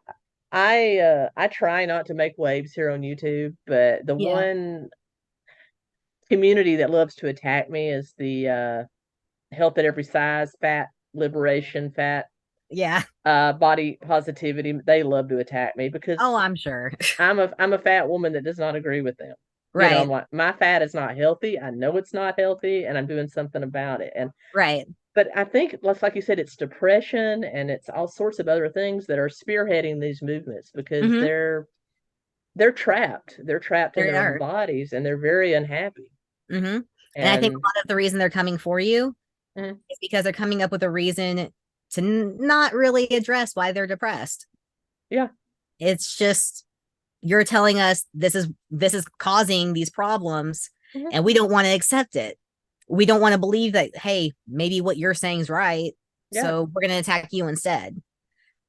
I try not to make waves here on YouTube, but the yeah, one community that loves to attack me is the health at every size, fat liberation, fat yeah. body positivity. They love to attack me because Oh, I'm sure. I'm a fat woman that does not agree with them. I'm Right, like, my fat is not healthy. I know it's not healthy, and I'm doing something about it. And right. but I think, like you said, it's depression and it's all sorts of other things that are spearheading these movements because Mm-hmm. they're trapped. They're trapped in They their own are. bodies and they're very unhappy. Mm-hmm. And I think a And lot of the reason they're coming for you mm, is because they're coming up with a reason to not really address why they're depressed. yeah, It's just you're telling us this is causing these problems, Mhm. and we don't want to accept it. We don't want to believe that, hey, maybe what you're saying is right. Yeah. So we're going to attack you instead.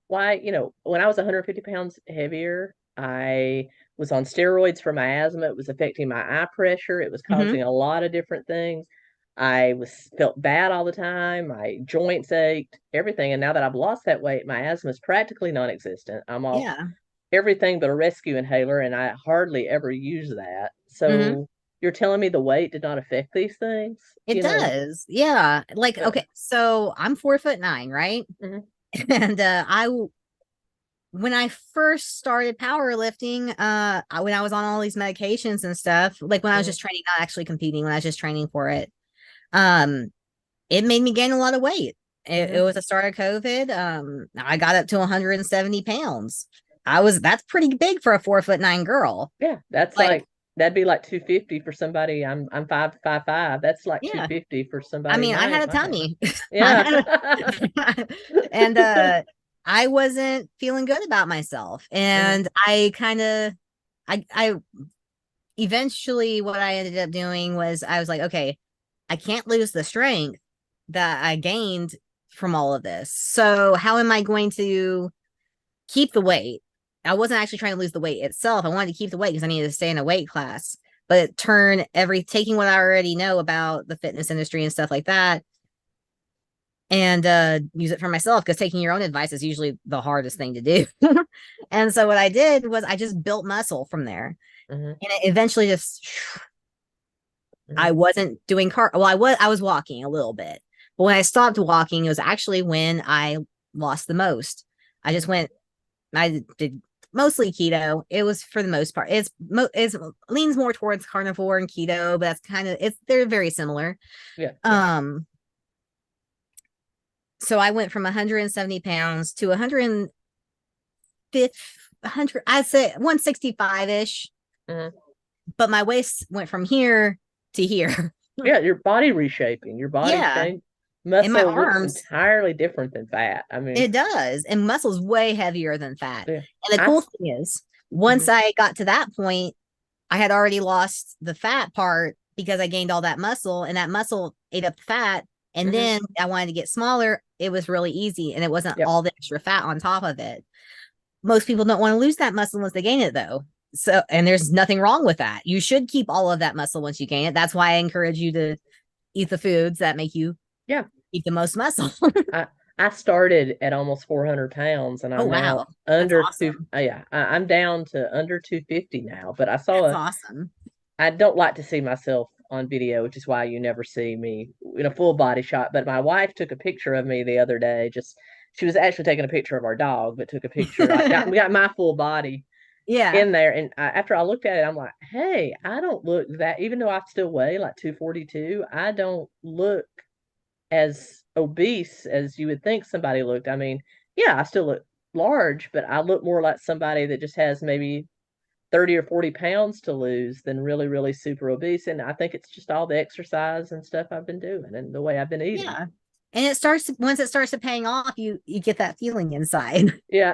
Why, when I was 150 pounds heavier, I was on steroids for my asthma. It was affecting my eye pressure. It was Mm-hmm. causing a lot of different things. I felt bad all the time. My joints ached, everything. And now that I've lost that weight, my asthma is practically non-existent. I'm off Yeah. everything but a rescue inhaler, and I hardly ever use that. Mm-hmm. So you're telling me the weight did not affect these things? It does. Yeah. Like, Uh, okay, so I'm 4'9", right? mhm, And when I first started powerlifting, when I was on all these medications and stuff, like when I was mhm, just training, not actually competing, when I was just training for it, um, it made me gain a lot of weight. It mhm. was the start of COVID. I got up to 170 pounds. That's pretty big for a 4'9" girl. Yeah, that's Like, like that'd be like 250 for somebody. I'm 5'5". That's like yeah. 250 for I somebody mean, I had a my height. tummy. I Yeah. and I wasn't feeling good about myself. Mhm, And I eventually what I ended up doing was I was like, okay, I can't lose the strength that I gained from all of this. So how am I going to keep the weight? I wasn't actually trying to lose the weight itself. I wanted to keep the weight because I needed to stay in a weight class, but taking what I already know about the fitness industry and stuff like that, and use it for myself, because taking your own advice is usually the hardest thing to do. And so what I did was I just built muscle from there, mhm, and it eventually just I mhm. wasn't doing I was walking a little bit, but when I stopped walking, it was actually when I lost the most. I just Mhm. went I did mostly keto. It was, for the most part, it's leans more towards carnivore and keto, but that's kind of it's they're very similar. Yeah, yeah. um so I went from 170 pounds to 100, I'd say 165-ish, Mhm. but my waist went from here to here. Yeah, your body reshaping, your body Yeah. change. And my Muscle looks arms, entirely different than fat. I mean, it does. And muscle's way heavier than fat. yeah. And the I cool s- thing is, once mhm, I got to that point, I had already lost the fat part because I gained all that muscle, and that muscle ate up the fat. And mhm. then I wanted to get smaller. It was really easy, and it wasn't Yep. all the extra fat on top of it. Most people don't want to lose that muscle once they gain it, though. So, and there's nothing wrong with that. You should keep all of that muscle once you gain it. That's why I encourage you to eat the foods that make you Yeah. eat the most muscle. I I started at almost 400 pounds, and Oh, I'm now wow. That's under two. awesome. Yeah, I'm down to under 250 now. But That's awesome. I don't like to see myself on video, which is why you never see me in a full body shot. But my wife took a picture of me the other day. She was actually taking a picture of our dog, but took a picture. Like, we got my full body Yeah. in there. And after I looked at it, I'm like, hey, I don't look that, even though I still weigh like 242, I don't look as obese as you would think somebody looked. I mean, yeah, I still look large, but I look more like somebody that just has maybe 30 or 40 pounds to lose than really, really super obese. And I think it's just all the exercise and stuff I've been doing and the way I've been eating. Yeah. And once it starts to paying off, you get that feeling inside. Yeah.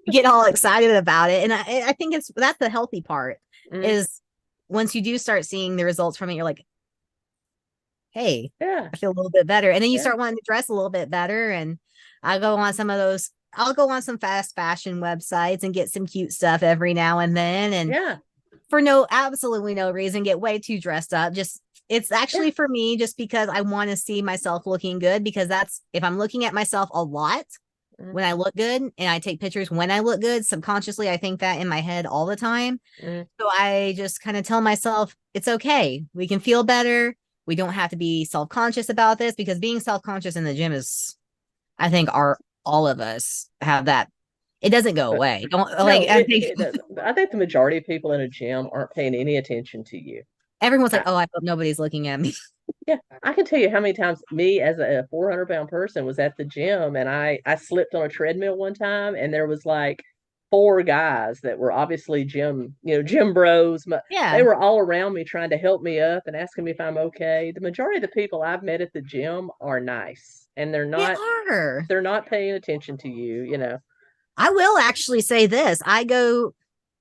You get all excited about it. And I think that's the healthy part, Mm, is once you do start seeing the results from it, you're like, hey, yeah. I feel a little bit better. And then you Yeah. start wanting to dress a little bit better. And I go on some of those, I'll go on some fast fashion websites and get some cute stuff every now and then. And Yeah. for absolutely no reason, get way too dressed up. It's Yeah. actually for me just because I want to see myself looking good, because if I'm looking at myself a lot Mm, when I look good, and I take pictures when I look good, subconsciously I think that in my head all the time. mm. So I just kind of tell myself it's okay. We can feel better. We don't have to be self-conscious about this, because being self-conscious in the gym is, I think, all of us have that. It doesn't go But away. Don't no, like I think it doesn't. I think the majority of people in a gym aren't paying any attention to you. everyone's like, I, oh, I hope nobody's looking at me. yeah, I can tell you how many times me as a 400-pound person was at the gym, and I slipped on a treadmill one time, and there was like four guys that were obviously gym bros. They Yeah, were all around me trying to help me up and asking me if I'm okay. The majority of the people I've met at the gym are nice, and they are. they're not paying attention to you, you know. I will actually say this. I go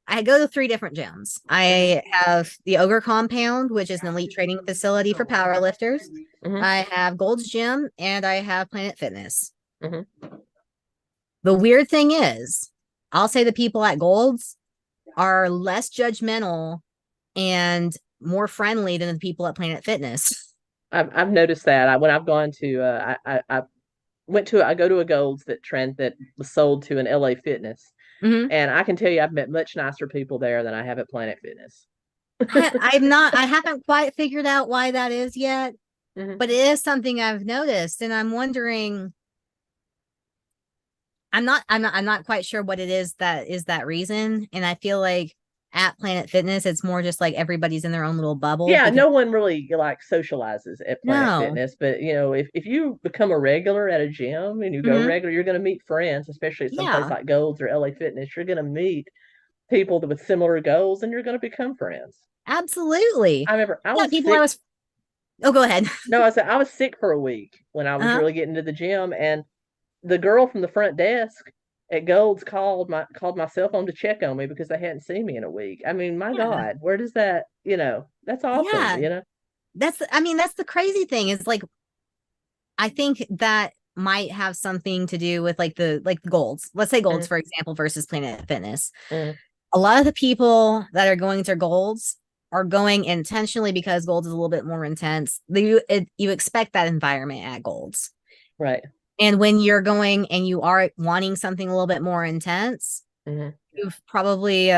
I go to 3 different gyms. I have the Ogre Compound, which is an elite training facility for powerlifters. I have Gold's Gym, and I have Planet Fitness. The weird thing is, I'll say the people at Gold's are less judgmental and more friendly than the people at Planet Fitness. I've noticed that. When I've gone to I go to a Gold's that was sold to an LA Fitness. And I can tell you, I've met much nicer people there than I have at Planet Fitness. I haven't quite figured out why that is yet, but it is something I've noticed, and I'm wondering. I'm not quite sure what it is that is that reason, and I feel like at Planet Fitness, it's more just like everybody's in their own little bubble. Yeah, no one really like socializes at Planet Fitness, but you know, if you become a regular at a gym and you go regular, you're going to meet friends, especially at some place like Gold's or LA Fitness. You're going to meet people with similar goals, and you're going to become friends. Absolutely. I remember I was sick. Oh, go ahead. No, I was sick for a week when I was really getting to the gym, and the girl from the front desk at Gold's called my cell phone to check on me because they hadn't seen me in a week. I mean, my God, where does that, that's awesome, That's the crazy thing is, like, I think that might have something to do with like the Gold's. Let's say Gold's, for example, versus Planet Fitness. A lot of the people that are going to Gold's are going intentionally because Gold's is a little bit more intense. You expect that environment at Gold's. Right. And when you're going and you are wanting something a little bit more intense, you've probably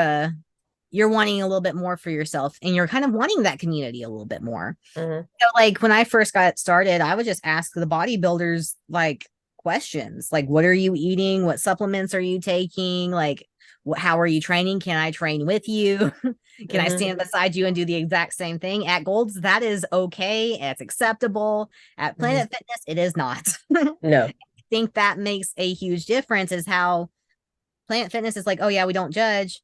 you're wanting a little bit more for yourself, and you're kind of wanting that community a little bit more. So like when I first got started, I would just ask the bodybuilders like questions like, what are you eating? What supplements are you taking? Like, how are you training? Can I train with you? Can I stand beside you and do the exact same thing? At Gold's, that is okay. It's acceptable. At Planet Fitness, it is not. No. I think that makes a huge difference, is how Planet Fitness is like, oh yeah, we don't judge,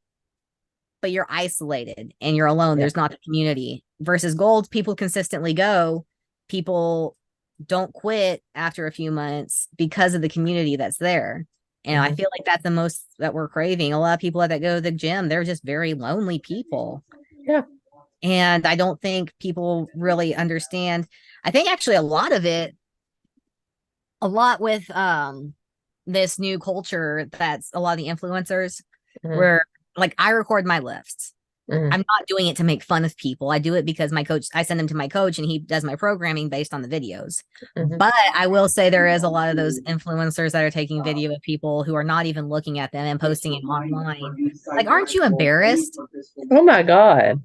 but you're isolated and you're alone. There's not the community. Versus Gold's, people consistently go. People don't quit after a few months because of the community that's there. And I feel like that's the most that we're craving. A lot of people that go to the gym, they're just very lonely people. Yeah. And I don't think people really understand. I think actually a lot with this new culture, that's a lot of the influencers where, like, I record my lifts. I'm not doing it to make fun of people. I do it because my coach, I send them to my coach and he does my programming based on the videos. But I will say there is a lot of those influencers that are taking video of people who are not even looking at them and posting it online. Like, aren't you embarrassed? Oh my God.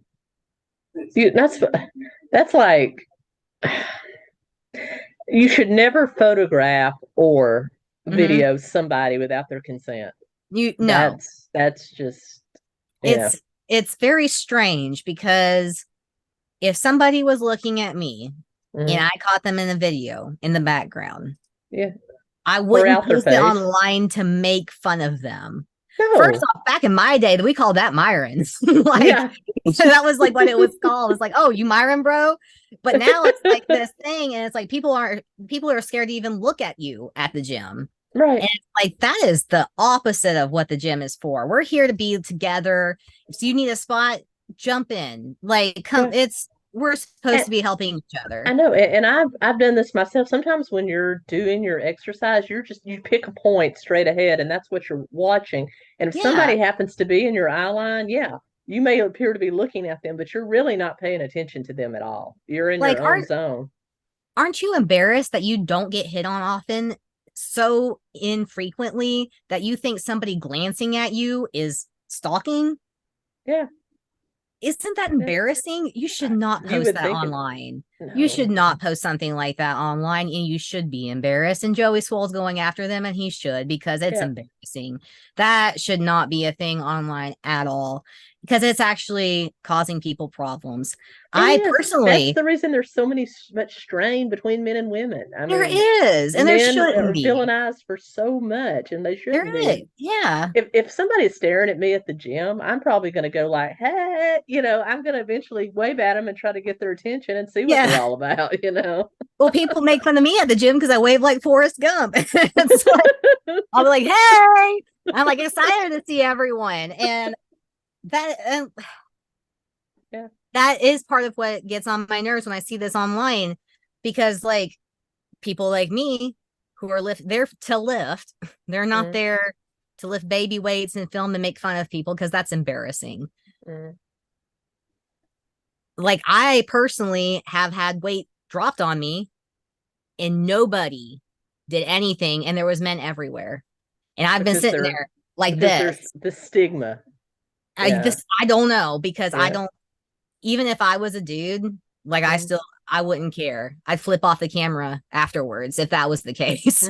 That's like, you should never photograph or video somebody without their consent. That's just, it's very strange, because if somebody was looking at me and I caught them in a video in the background, I wouldn't post it online to make fun of them. No. First off, back in my day, we called that Myrons. So that was like what it was called. It's like, oh, you Myron, bro. But now it's like this thing, and it's like people are scared to even look at you at the gym. Right. And it's like, that is the opposite of what the gym is for. We're here to be together. If you need a spot, jump in. Like, come, we're supposed to be helping each other. I know. And I've done this myself. Sometimes when you're doing your exercise, you pick a point straight ahead, and that's what you're watching. And if somebody happens to be in your eye line, you may appear to be looking at them, but you're really not paying attention to them at all. You're in your own zone. Aren't you embarrassed that you don't get hit on often, so infrequently, that you think somebody glancing at you is stalking? Yeah. Isn't that embarrassing? You should not post that online. No. You should not post something like that online, and you should be embarrassed. And Joey Swole's going after them, and he should, because it's embarrassing. That should not be a thing online at all, because it's actually causing people problems. That's the reason there's so much strain between men and women. I mean, there is, and there shouldn't be. Villainized for so much, and they shouldn't be. Yeah. If somebody's staring at me at the gym, I'm probably going to go like, hey, I'm going to eventually wave at them and try to get their attention and see what they're all about, Well, people make fun of me at the gym because I wave like Forrest Gump. I'll be like, hey, I'm like excited to see everyone. And that Yeah. that is part of what gets on my nerves when I see this online, because like people like me who are there to lift, they're not there to lift baby weights and film and make fun of people, because that's embarrassing. Like, I personally have had weight dropped on me and nobody did anything, and there was men everywhere, and I've been sitting there like this. There's the stigma. I don't know, because Yeah. I don't, even if I was a dude, like I wouldn't care. I'd flip off the camera afterwards if that was the case.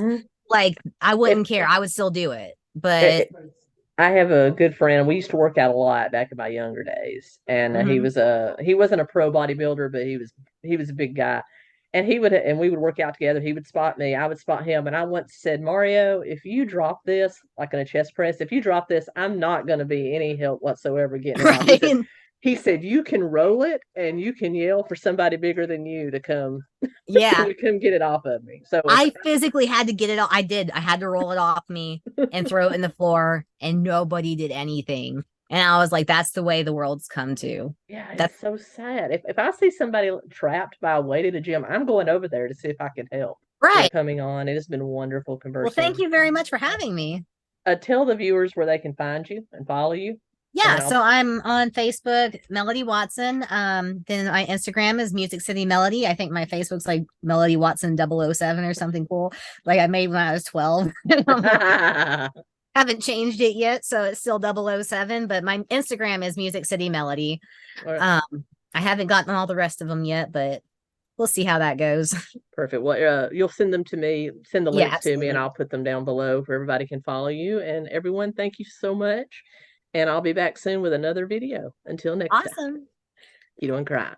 Like, I wouldn't care. I would still do it. But I have a good friend. We used to work out a lot back in my younger days, and he wasn't a pro bodybuilder, but he was a big guy, and we would work out together. He would spot me, I would spot him, and I once said, Mario, if you drop this like in a chest press, if you drop this, I'm not going to be any help whatsoever getting it out. He said, you can roll it and you can yell for somebody bigger than you to come, to come get it off of me. So I physically had to get it off. I did. I had to roll it off me and throw it in the floor, and nobody did anything. And I was like, that's the way the world's come to. Yeah, that's so sad. If I see somebody trapped by a weight at a gym, I'm going over there to see if I can help. Right. Coming on. It has been wonderful conversing. Well, thank you very much for having me. Tell the viewers where they can find you and follow you. Yeah, so I'm on Facebook, Melody Watson. Then my Instagram is Music City Melody. I think my Facebook's like Melody Watson 007 or something cool, like I made when I was 12. Haven't changed it yet, so it's still 007. But my Instagram is Music City Melody. I haven't gotten all the rest of them yet, but we'll see how that goes. Perfect. Well, you'll send them to me. Send the links to me, and I'll put them down below where everybody can follow you. And everyone, thank you so much. And I'll be back soon with another video. Until next time. Awesome. You doing crime.